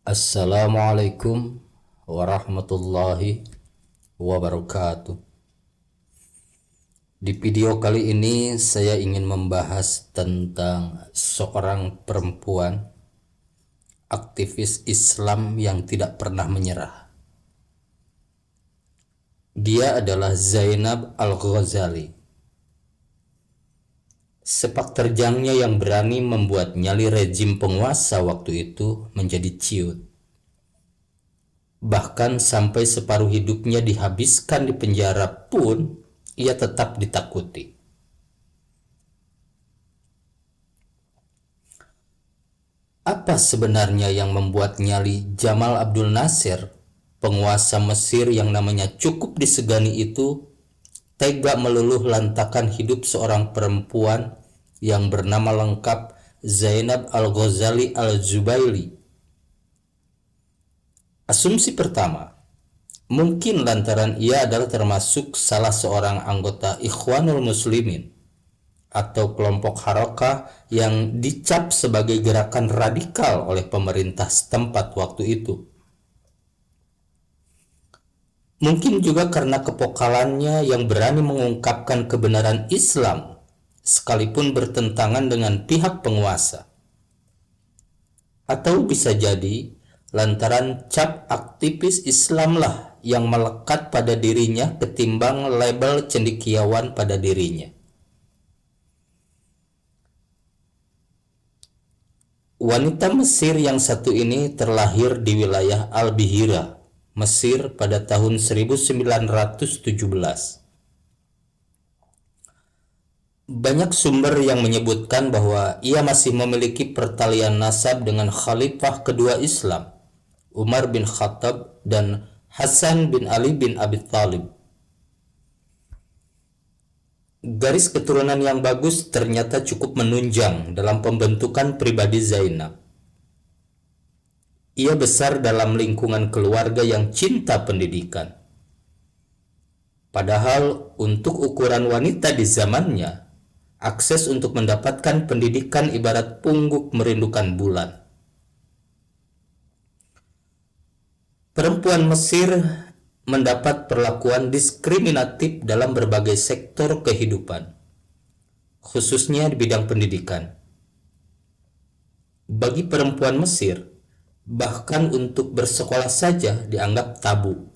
Assalamualaikum warahmatullahi wabarakatuh. Di video kali ini saya ingin membahas tentang seorang perempuan aktivis Islam yang tidak pernah menyerah. Dia adalah Zainab Al-Ghazali. Sepak terjangnya yang berani membuat nyali rejim penguasa waktu itu menjadi ciut. Bahkan sampai separuh hidupnya dihabiskan di penjara pun ia tetap ditakuti. Apa sebenarnya yang membuat nyali Jamal Abdul Nasir, penguasa Mesir yang namanya cukup disegani itu, tega meluluh lantakan hidup seorang perempuan yang bernama lengkap Zainab Al-Ghazali Al-Zubaili? Asumsi pertama, mungkin lantaran ia adalah termasuk salah seorang anggota Ikhwanul Muslimin atau kelompok harakah yang dicap sebagai gerakan radikal oleh pemerintah setempat waktu itu. Mungkin juga karena kepokalannya yang berani mengungkapkan kebenaran Islam sekalipun bertentangan dengan pihak penguasa. Atau bisa jadi lantaran cap aktivis Islam lah yang melekat pada dirinya ketimbang label cendekiawan pada dirinya. Wanita Mesir yang satu ini terlahir di wilayah Al-Bihira, Mesir pada tahun 1917. Banyak sumber yang menyebutkan bahwa ia masih memiliki pertalian nasab dengan Khalifah kedua Islam, Umar bin Khattab dan Hasan bin Ali bin Abi Thalib. Garis keturunan yang bagus ternyata cukup menunjang dalam pembentukan pribadi Zainab. Ia besar dalam lingkungan keluarga yang cinta pendidikan. Padahal untuk ukuran wanita di zamannya, akses untuk mendapatkan pendidikan ibarat pungguk merindukan bulan. Perempuan Mesir mendapat perlakuan diskriminatif dalam berbagai sektor kehidupan, khususnya di bidang pendidikan. Bagi perempuan Mesir, bahkan untuk bersekolah saja dianggap tabu.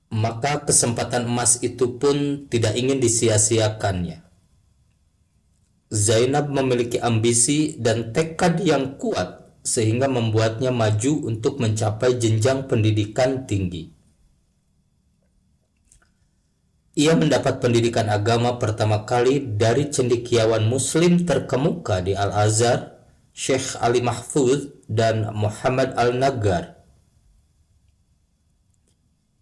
Maka kesempatan emas itu pun tidak ingin disia-siakannya. Zainab memiliki ambisi dan tekad yang kuat sehingga membuatnya maju untuk mencapai jenjang pendidikan tinggi. Ia mendapat pendidikan agama pertama kali dari cendekiawan muslim terkemuka di Al-Azhar, Syekh Ali Mahfuz dan Muhammad Al-Naggar.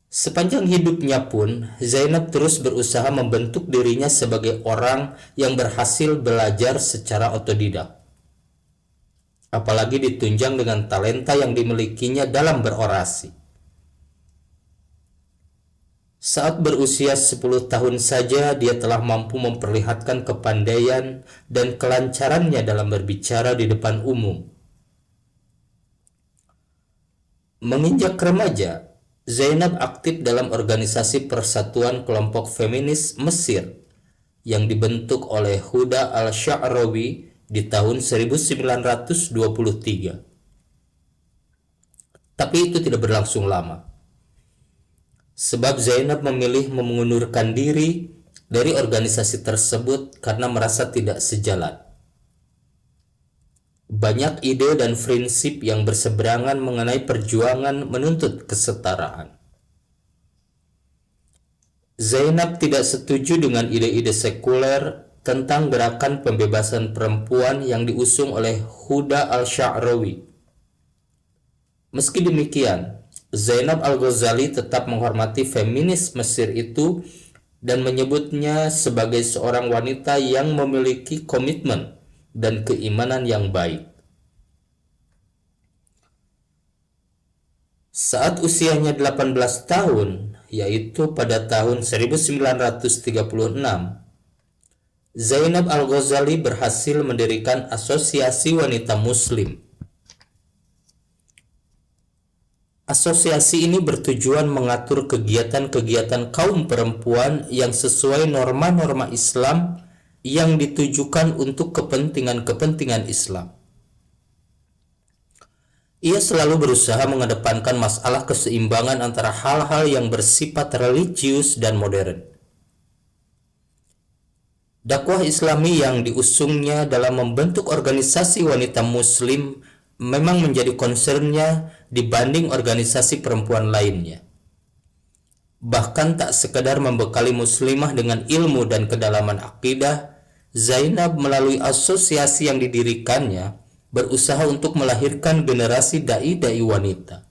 Sepanjang hidupnya pun, Zainab terus berusaha membentuk dirinya sebagai orang yang berhasil belajar secara otodidak. Apalagi ditunjang dengan talenta yang dimilikinya dalam berorasi. Saat berusia 10 tahun saja, dia telah mampu memperlihatkan kepandaian dan kelancarannya dalam berbicara di depan umum. Menginjak remaja, Zainab aktif dalam organisasi Persatuan Kelompok Feminis Mesir yang dibentuk oleh Huda Al-Sha'rawi di tahun 1923. Tapi itu tidak berlangsung lama. Sebab Zainab memilih mengundurkan diri dari organisasi tersebut karena merasa tidak sejalan. Banyak ide dan prinsip yang berseberangan mengenai perjuangan menuntut kesetaraan. Zainab tidak setuju dengan ide-ide sekuler tentang gerakan pembebasan perempuan yang diusung oleh Huda Al-Sha'rawi. Meski demikian, Zainab Al-Ghazali tetap menghormati feminis Mesir itu dan menyebutnya sebagai seorang wanita yang memiliki komitmen dan keimanan yang baik. Saat usianya 18 tahun, yaitu pada tahun 1936, Zainab Al-Ghazali berhasil mendirikan Asosiasi Wanita Muslim. Asosiasi ini bertujuan mengatur kegiatan-kegiatan kaum perempuan yang sesuai norma-norma Islam yang ditujukan untuk kepentingan-kepentingan Islam. Ia selalu berusaha mengedepankan masalah keseimbangan antara hal-hal yang bersifat religius dan modern. Dakwah Islami yang diusungnya dalam membentuk organisasi wanita Muslim memang menjadi concernnya dibanding organisasi perempuan lainnya. Bahkan tak sekedar membekali muslimah dengan ilmu dan kedalaman akidah, Zainab melalui asosiasi yang didirikannya berusaha untuk melahirkan generasi dai-dai wanita.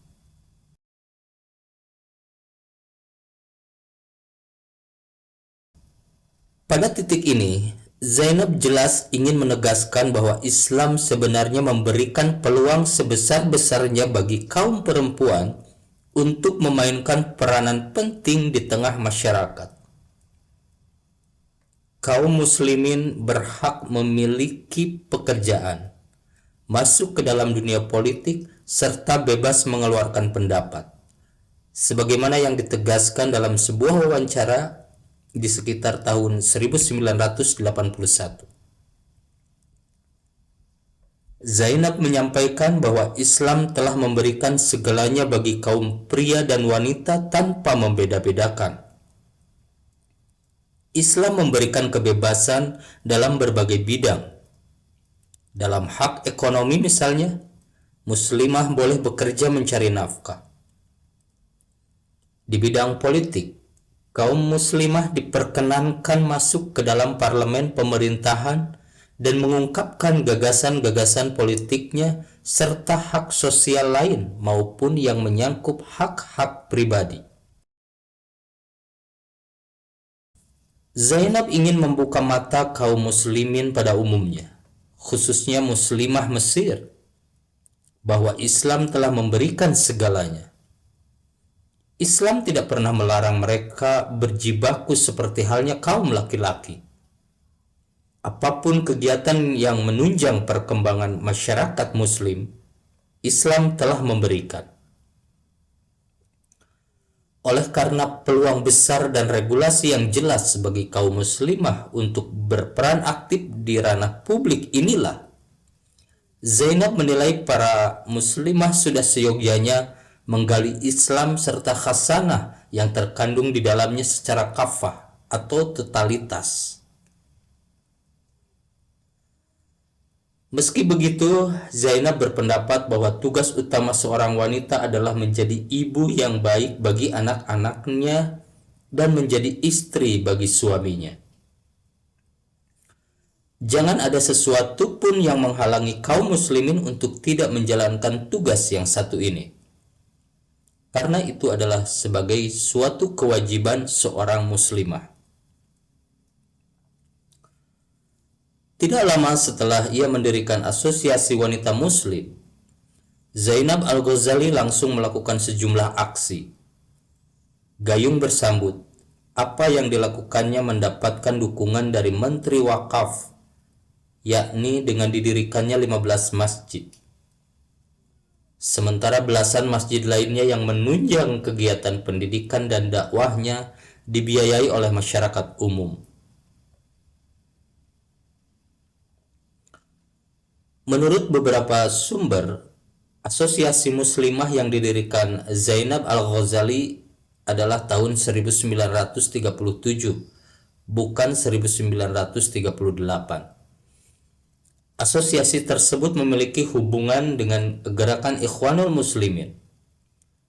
Pada titik ini, Zainab jelas ingin menegaskan bahwa Islam sebenarnya memberikan peluang sebesar-besarnya bagi kaum perempuan untuk memainkan peranan penting di tengah masyarakat. Kaum muslimin berhak memiliki pekerjaan, masuk ke dalam dunia politik, serta bebas mengeluarkan pendapat. Sebagaimana yang ditegaskan dalam sebuah wawancara di sekitar tahun 1981. Zainab menyampaikan bahwa Islam telah memberikan segalanya bagi kaum pria dan wanita tanpa membeda-bedakan. Islam memberikan kebebasan dalam berbagai bidang. Dalam hak ekonomi misalnya, muslimah boleh bekerja mencari nafkah. Di bidang politik, kaum muslimah diperkenankan masuk ke dalam parlemen pemerintahan dan mengungkapkan gagasan-gagasan politiknya serta hak sosial lain maupun yang menyangkut hak-hak pribadi. Zainab ingin membuka mata kaum muslimin pada umumnya, khususnya muslimah Mesir, bahwa Islam telah memberikan segalanya. Islam tidak pernah melarang mereka berjibaku seperti halnya kaum laki-laki. Apapun kegiatan yang menunjang perkembangan masyarakat Muslim, Islam telah memberikan. Oleh karena peluang besar dan regulasi yang jelas bagi kaum muslimah untuk berperan aktif di ranah publik inilah, Zainab menilai para muslimah sudah seyogyanya menggali Islam serta khasanah yang terkandung di dalamnya secara kafah atau totalitas. Meski begitu, Zainab berpendapat bahwa tugas utama seorang wanita adalah menjadi ibu yang baik bagi anak-anaknya dan menjadi istri bagi suaminya. Jangan ada sesuatu pun yang menghalangi kaum muslimin untuk tidak menjalankan tugas yang satu ini, karena itu adalah sebagai suatu kewajiban seorang muslimah. Tidak lama setelah ia mendirikan Asosiasi Wanita Muslim, Zainab Al-Ghazali langsung melakukan sejumlah aksi. Gayung bersambut, apa yang dilakukannya mendapatkan dukungan dari Menteri Wakaf, yakni dengan didirikannya 15 masjid. Sementara belasan masjid lainnya yang menunjang kegiatan pendidikan dan dakwahnya dibiayai oleh masyarakat umum. Menurut beberapa sumber, asosiasi muslimah yang didirikan Zainab Al-Ghazali adalah tahun 1937, bukan 1938. Asosiasi tersebut memiliki hubungan dengan gerakan Ikhwanul Muslimin.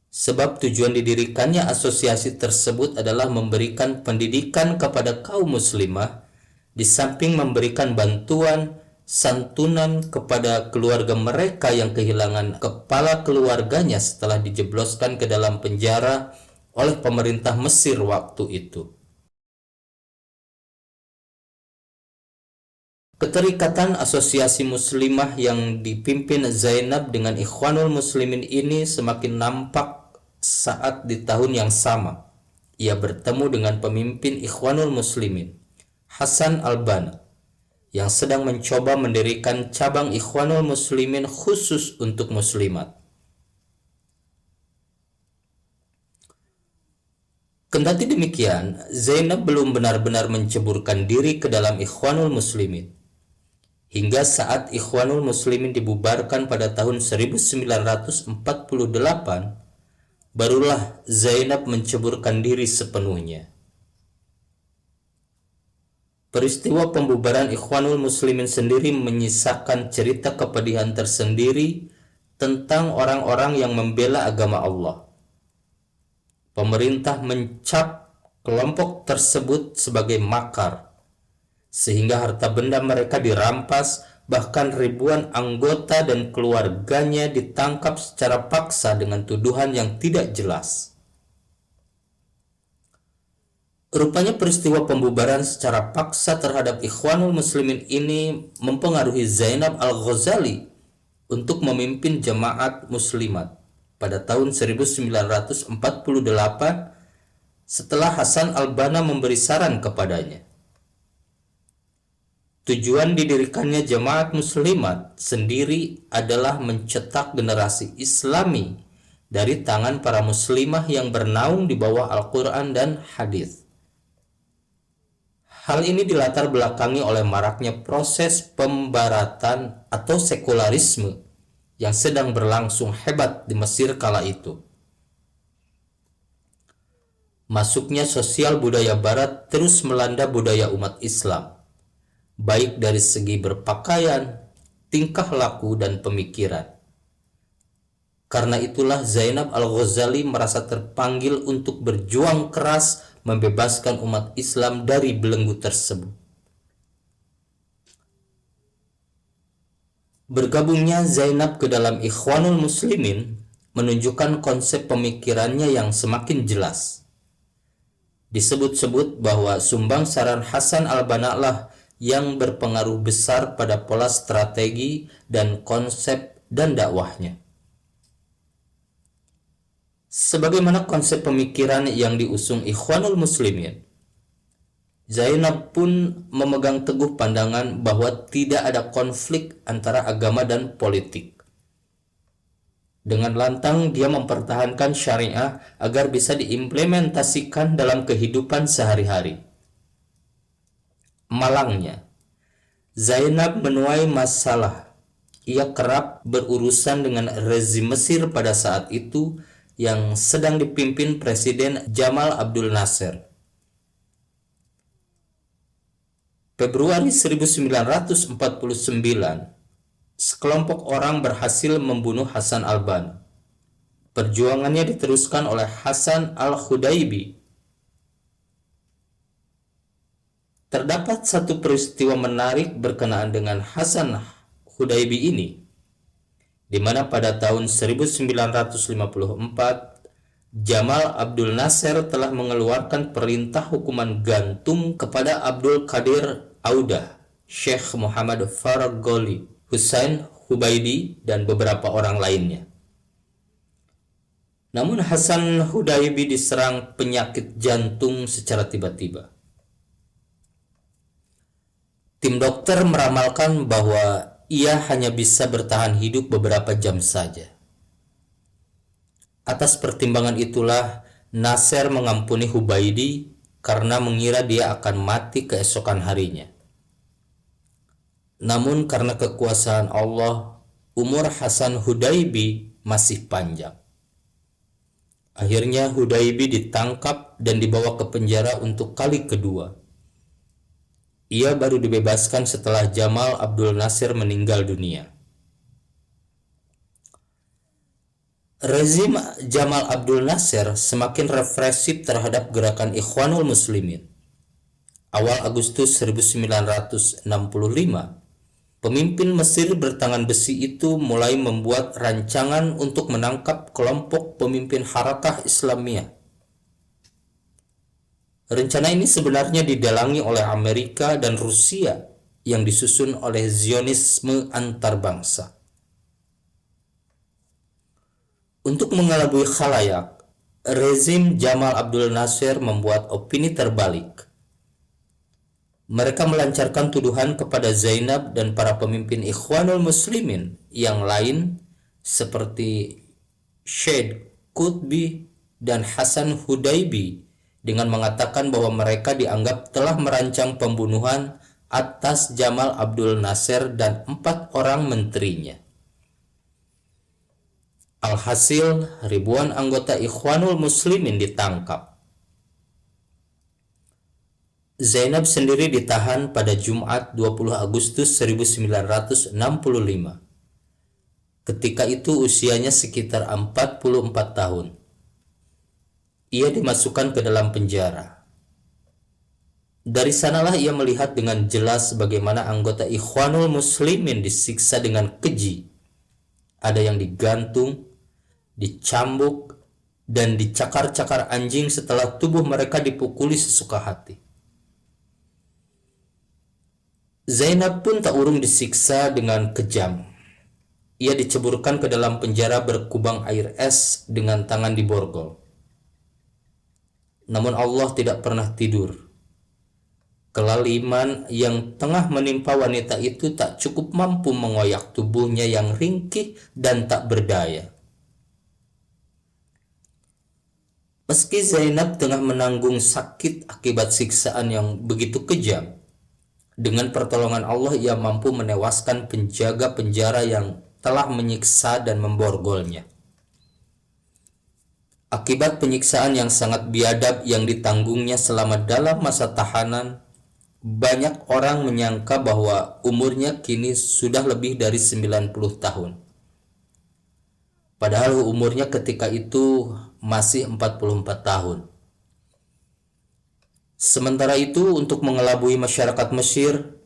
Sebab tujuan didirikannya asosiasi tersebut adalah memberikan pendidikan kepada kaum muslimah, di samping memberikan bantuan santunan kepada keluarga mereka yang kehilangan kepala keluarganya setelah dijebloskan ke dalam penjara oleh pemerintah Mesir waktu itu. Keterikatan asosiasi muslimah yang dipimpin Zainab dengan Ikhwanul Muslimin ini semakin nampak saat di tahun yang sama ia bertemu dengan pemimpin Ikhwanul Muslimin, Hasan al-Banna, yang sedang mencoba mendirikan cabang Ikhwanul Muslimin khusus untuk muslimat. Kendati demikian, Zainab belum benar-benar menceburkan diri ke dalam Ikhwanul Muslimin. Hingga saat Ikhwanul Muslimin dibubarkan pada tahun 1948, barulah Zainab menceburkan diri sepenuhnya. Peristiwa pembubaran Ikhwanul Muslimin sendiri menyisakan cerita kepedihan tersendiri tentang orang-orang yang membela agama Allah. Pemerintah mencap kelompok tersebut sebagai makar, sehingga harta benda mereka dirampas, bahkan ribuan anggota dan keluarganya ditangkap secara paksa dengan tuduhan yang tidak jelas. Rupanya peristiwa pembubaran secara paksa terhadap Ikhwanul Muslimin ini mempengaruhi Zainab Al-Ghazali untuk memimpin jemaat muslimat pada tahun 1948 setelah Hasan al-Banna memberi saran kepadanya. Tujuan didirikannya jemaat muslimat sendiri adalah mencetak generasi Islami dari tangan para muslimah yang bernaung di bawah Al-Quran dan hadis. Hal ini dilatar belakangi oleh maraknya proses pembaratan atau sekularisme yang sedang berlangsung hebat di Mesir kala itu. Masuknya sosial budaya barat terus melanda budaya umat Islam, baik dari segi berpakaian, tingkah laku, dan pemikiran. Karena itulah Zainab Al-Ghazali merasa terpanggil untuk berjuang keras membebaskan umat Islam dari belenggu tersebut. Bergabungnya Zainab ke dalam Ikhwanul Muslimin menunjukkan konsep pemikirannya yang semakin jelas. Disebut-sebut bahwa sumbang saran Hasan al-Banna lah yang berpengaruh besar pada pola strategi dan konsep dan dakwahnya. Sebagaimana konsep pemikiran yang diusung Ikhwanul Muslimin, Zainab pun memegang teguh pandangan bahwa tidak ada konflik antara agama dan politik. Dengan lantang dia mempertahankan syariah agar bisa diimplementasikan dalam kehidupan sehari-hari. Malangnya, Zainab menuai masalah. Ia kerap berurusan dengan rezim Mesir pada saat itu yang sedang dipimpin Presiden Jamal Abdul Nasser. Februari 1949, sekelompok orang berhasil membunuh Hasan al-Banna. Perjuangannya diteruskan oleh Hasan al-Hudaybi. Terdapat satu peristiwa menarik berkenaan dengan Hasan Hudaybi ini, di mana pada tahun 1954 Jamal Abdul Nasser telah mengeluarkan perintah hukuman gantung kepada Abdul Qadir Audah, Syekh Muhammad Fargholi, Husain Hubaidi, dan beberapa orang lainnya. Namun Hasan Hudaybi diserang penyakit jantung secara tiba-tiba. Tim dokter meramalkan bahwa ia hanya bisa bertahan hidup beberapa jam saja. Atas pertimbangan itulah Nasser mengampuni Hubaidi karena mengira dia akan mati keesokan harinya. Namun karena kekuasaan Allah, umur Hasan Hudaybi masih panjang. Akhirnya Hudaybi ditangkap dan dibawa ke penjara untuk kali kedua. Ia baru dibebaskan setelah Jamal Abdul Nasser meninggal dunia. Rezim Jamal Abdul Nasser semakin represif terhadap gerakan Ikhwanul Muslimin. Awal Agustus 1965, pemimpin Mesir bertangan besi itu mulai membuat rancangan untuk menangkap kelompok pemimpin Harakah Islamiyah. Rencana ini sebenarnya didalangi oleh Amerika dan Rusia yang disusun oleh Zionisme antarbangsa. Untuk mengelabui khalayak, rezim Jamal Abdul Nasser membuat opini terbalik. Mereka melancarkan tuduhan kepada Zainab dan para pemimpin Ikhwanul Muslimin yang lain seperti Syed Qutbi dan Hasan Hudaybi dengan mengatakan bahwa mereka dianggap telah merancang pembunuhan atas Jamal Abdul Nasser dan 4 orang menterinya. Alhasil, ribuan anggota Ikhwanul Muslimin ditangkap. Zainab sendiri ditahan pada Jumat 20 Agustus 1965. Ketika itu usianya sekitar 44 tahun. Ia dimasukkan ke dalam penjara. Dari sanalah ia melihat dengan jelas bagaimana anggota Ikhwanul Muslimin disiksa dengan keji. Ada yang digantung, dicambuk, dan dicakar-cakar anjing setelah tubuh mereka dipukuli sesuka hati. Zainab pun tak urung disiksa dengan kejam. Ia diceburkan ke dalam penjara berkubang air es dengan tangan diborgol. Namun Allah tidak pernah tidur. Kelaliman yang tengah menimpa wanita itu tak cukup mampu mengoyak tubuhnya yang ringkih dan tak berdaya. Meski Zainab tengah menanggung sakit akibat siksaan yang begitu kejam, dengan pertolongan Allah ia mampu menewaskan penjaga penjara yang telah menyiksa dan memborgolnya. Akibat penyiksaan yang sangat biadab yang ditanggungnya selama dalam masa tahanan, banyak orang menyangka bahwa umurnya kini sudah lebih dari 90 tahun. Padahal umurnya ketika itu masih 44 tahun. Sementara itu, untuk mengelabui masyarakat Mesir,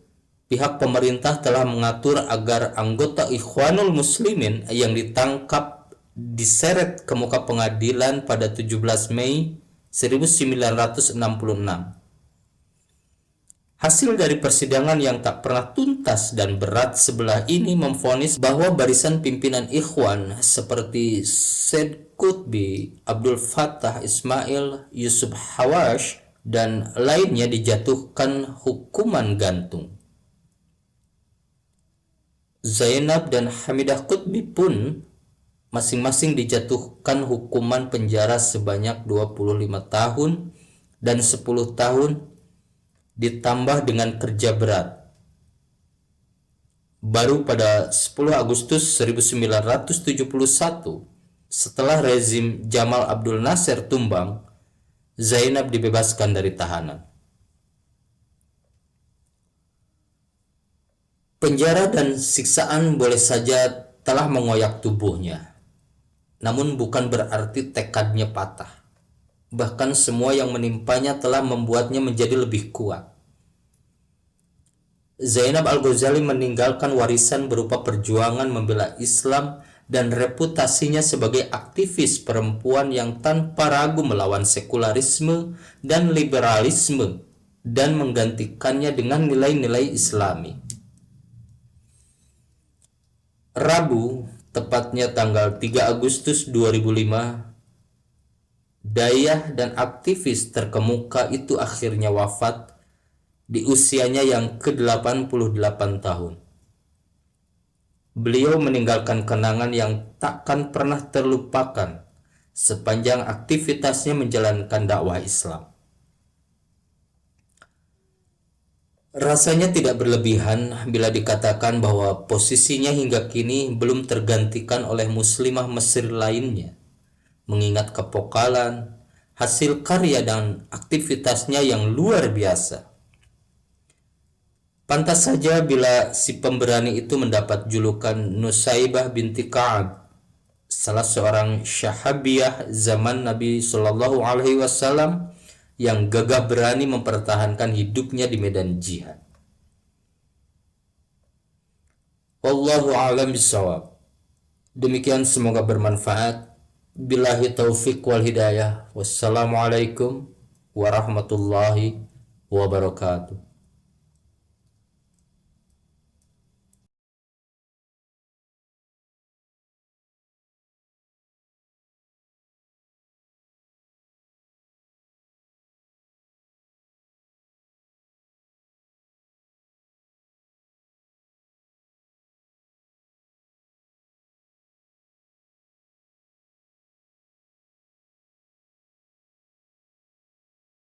pihak pemerintah telah mengatur agar anggota Ikhwanul Muslimin yang ditangkap diseret ke muka pengadilan pada 17 Mei 1966. Hasil dari persidangan yang tak pernah tuntas dan berat sebelah ini memvonis bahwa barisan pimpinan Ikhwan seperti Syed Qutbi, Abdul Fattah Ismail, Yusuf Hawash, dan lainnya dijatuhkan hukuman gantung. Zainab dan Hamidah Qutbi pun masing-masing dijatuhkan hukuman penjara sebanyak 25 tahun dan 10 tahun ditambah dengan kerja berat. Baru pada 10 Agustus 1971, setelah rezim Jamal Abdul Nasser tumbang, Zainab dibebaskan dari tahanan. Penjara dan siksaan boleh saja telah mengoyak tubuhnya, namun bukan berarti tekadnya patah. Bahkan semua yang menimpanya telah membuatnya menjadi lebih kuat. Zainab Al-Ghazali meninggalkan warisan berupa perjuangan membela Islam dan reputasinya sebagai aktivis perempuan yang tanpa ragu melawan sekularisme dan liberalisme dan menggantikannya dengan nilai-nilai Islami. Rabu, tepatnya tanggal 3 Agustus 2005, dayah dan aktivis terkemuka itu akhirnya wafat di usianya yang ke-88 tahun. Beliau meninggalkan kenangan yang takkan pernah terlupakan sepanjang aktivitasnya menjalankan dakwah Islam. Rasanya tidak berlebihan bila dikatakan bahwa posisinya hingga kini belum tergantikan oleh muslimah Mesir lainnya, mengingat kepokalan, hasil karya dan aktivitasnya yang luar biasa. Pantas saja bila si pemberani itu mendapat julukan Nusaibah binti Ka'ab, salah seorang syahabiyah zaman Nabi Shallallahu Alaihi Wasallam yang gagah berani mempertahankan hidupnya di medan jihad. Wallahu a'lam bishawab. Demikian, semoga bermanfaat. Billahi taufik wal hidayah. Wassalamualaikum warahmatullahi wabarakatuh.